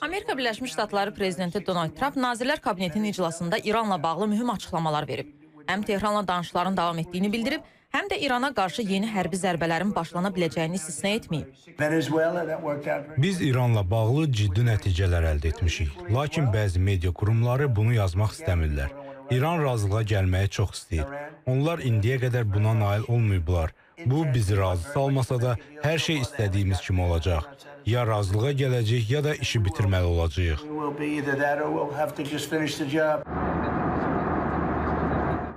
Amerika Birləşmiş Ştatları prezidenti Donald Trump Nazirlər Kabinetinin iclasında İranla bağlı mühüm açıqlamalar verib. Həm Tehranla danışıqların davam etdiyini bildirib, həm də İrana qarşı yeni hərbi zərbələrin başlana biləcəyini istisna etməyib. Biz İranla bağlı ciddi nəticələr əldə etmişik. Lakin bəzi media qurumları bunu yazmaq istəmirlər. İran razılığa gəlməyi çox istəyir. Onlar indiyə qədər buna nail olmayıblar. Bu bizi razı salmasa da hər şey istədiyimiz kimi olacaq. Ya razılığa gələcək, ya da işi bitirməli olacağıq.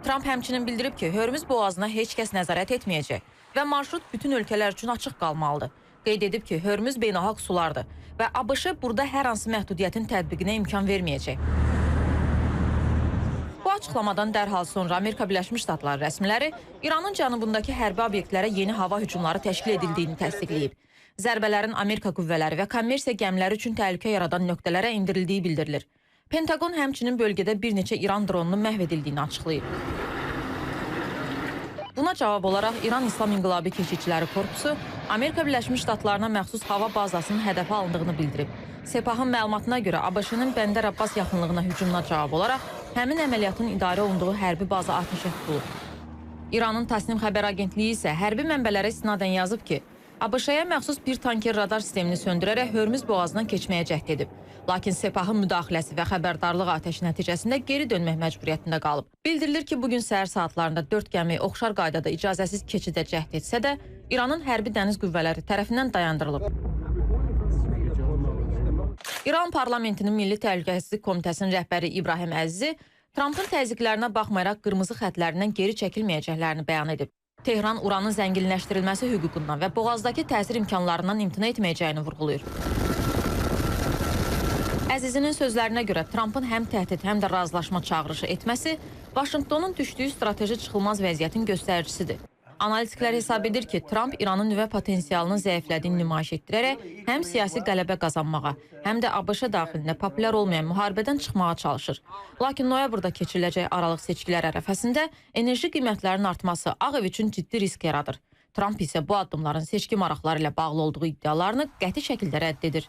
Trump həmçinin bildirib ki, Hörmüz boğazına heç kəs nəzarət etməyəcək və marşrut bütün ölkələr üçün açıq qalmalıdır. Qeyd edib ki, Hörmüz beynəlxalq sulardır və ABŞ burada hər hansı məhdudiyyətin tətbiqinə imkan verməyəcək. Bu açıqlamadan dərhal sonra Amerika Birləşmiş Ştatları rəsmiləri İranın cənubundakı hərbi obyektlərə yeni hava hücumları təşkil edildiyini təsdiqləyib. Zərbələrin Amerika qüvvələri və kommersiya gəmiləri üçün təhlükə yaradan nöqtələrə indirildiyi bildirilir. Pentagon həmçinin bölgədə bir neçə İran dronunun məhv edildiyini açıqlayıb. Buna cavab olaraq İran İslam İnqilabı Keşikçiləri Korpusu Amerika Birləşmiş Ştatlarına məxsus hava bazasının hədəfə alındığını bildirib. Sepahın məlumatına görə ABŞ-nın Bəndər Abbas yaxınlığına hücumuna cavab olaraq həmin əməliyyatın idarə olunduğu hərbi baza atəşə tutulub. İranın Tasnim xəbər agentliyi isə hərbi mənbələrə istinadən yazıb ki, ABŞ-yə məxsus bir tanker radar sistemini söndürərək Hörmüz boğazından keçməyə cəhd edib. Lakin Sepahın müdaxiləsi və xəbərdarlıq atəşi nəticəsində geri dönmək məcburiyyətində qalıb. Bildirilir ki, bugün səhər saatlarında 4 gəmi oxşar qaydada icazəsiz keçidə cəhd etsə də, İranın hərbi dəniz qüvvələri tərəfindən dayandırılıb. İran parlamentinin Milli Təhlükəsizlik Komitəsinin rəhbəri İbrahim Əzizi Trumpın təzyiqlərinə baxmayaraq qırmızı xətlərindən geri çəkilməyəcəklərini bəyan edib. Tehran uranın zənginləşdirilməsi hüququndan və boğazdakı təsir imkanlarından imtina etməyəcəyini vurğulayır. Əzizinin sözlərinə görə Trumpın həm təhdid, həm də razılaşma çağırışı etməsi Vaşinqtonun düşdüyü strateji çıxılmaz vəziyyətin göstəricisidir. Analitiklər hesab edir ki, Trump İranın nüvə potensialının zəiflədiyini nümayiş etdirərək həm siyasi qələbə qazanmağa, həm də ABŞ daxilində populyar olmayan müharibədən çıxmağa çalışır. Lakin noyabrda keçiriləcək aralıq seçkilər ərəfəsində enerji qiymətlərinin artması Ağ Ev üçün ciddi risk yaradır. Trump isə bu addımların seçki maraqları ilə bağlı olduğu iddialarını qəti şəkildə rədd edir.